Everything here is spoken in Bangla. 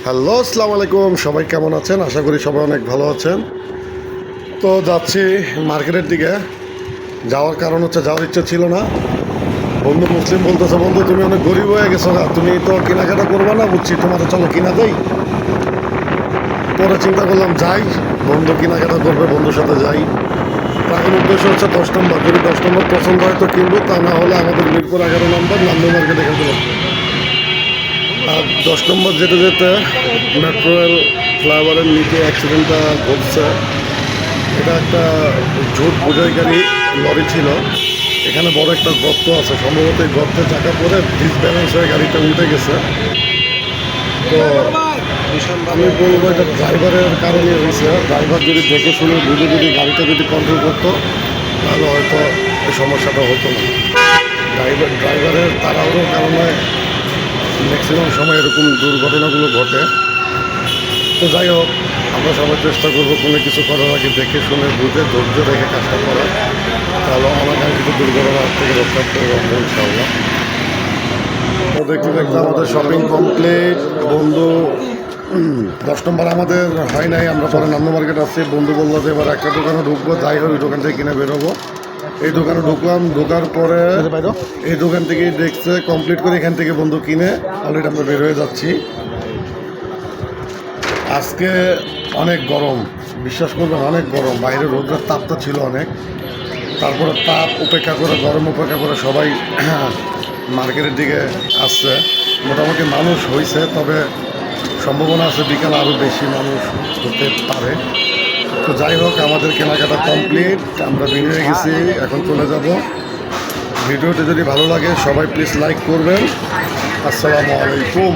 হ্যালো, আসসালামু আলাইকুম। সবাই কেমন আছেন? আশা করি সবাই অনেক ভালো আছেন। তো যাচ্ছি মার্কেটের দিকে। যাওয়ার কারণ হচ্ছে, যাওয়ার ইচ্ছা ছিল না। বন্ধু মুসলিম বলতেছে, বন্ধু তুমি অনেক গরিব হয়ে গেছো গা, তুমি তো কেনাকাটা করবা না, বুঝছি, তোমার চলো কিনা দেই। পরে চিন্তা করলাম যাই, বন্ধু কেনাকাটা করবে, বন্ধুর সাথে যাই। তো এখন উদ্দেশ্য হচ্ছে 10 নম্বর, যদি 10 নম্বর পছন্দ হয় তো কিনবো, তা না হলে আমাদের মিরপুর 11 নম্বর নান্দ মার্কেট এখান থেকে। আর 10 নম্বর যেতে যেতে মেট্রো রেল ফ্লাইওভারের নিচে অ্যাক্সিডেন্টটা ঘটছে। এটা একটা ঝুট বোঝাইকারী লরি ছিল। এখানে বড় একটা গর্ত আছে, সম্ভবত এই গর্তে চাকা পরে ডিসব্যালেন্স হয়ে গাড়িটা উল্টে গেছে। তো আমি বলবো এটা ড্রাইভারের কারণে হয়েছে। ড্রাইভার যদি দেখে শুনে বুঝে যদি গাড়িটা যদি কন্ট্রোল করতো, তাহলে হয়তো এই সমস্যাটা হতো না। ড্রাইভারের তাড়াহুড়োর কারণে ম্যাক্সিমাম সময় এরকম দুর্ঘটনাগুলো ঘটে। তো যাই হোক, আমরা সবাই চেষ্টা করবো কোনো কিছু করার আগে দেখে শুনে বুঝে ধৈর্য রেখে কাজটা করা, তাহলে অনাকাঙ্ক্ষিত দুর্ঘটনার থেকে রক্ষা করতে পারবো ইনশাআল্লাহ। তো দেখতে দেখতে আমাদের শপিং কমপ্লিট। বন্ধু 10 নম্বর আমাদের হয় নাই, আমরা পরে নান্দ মার্কেট আসছি। বন্ধু বললো যে এবার একটা দোকানে ঢুকবো, যাই হোক ওই দোকান থেকে কিনে বেরোবো। এই দোকানে ঢুকলাম, ঢোকার পরে এই দোকান থেকেই দেখছে কমপ্লিট করে এখান থেকে বন্ধু কিনে অলরেডি আমরা বের হয়ে যাচ্ছি। আজকে অনেক গরম, বিশ্বাস করবেন অনেক গরম, বাইরে রোদের তাপটা ছিল অনেক। তারপরে তাপ উপেক্ষা করে, গরম উপেক্ষা করে সবাই মার্কেটের দিকে আসছে। মোটামুটি মানুষ হয়েছে, তবে সম্ভাবনা আছে বিকাল আরও বেশি মানুষ হতে পারে। তো যাই হোক, আমাদের কেনাকাটা কমপ্লিট, আমরা বের হয়ে গেছি, এখন চলে যাব। ভিডিওটি যদি ভালো লাগে সবাই প্লিজ লাইক করবেন। আসসালামু আলাইকুম।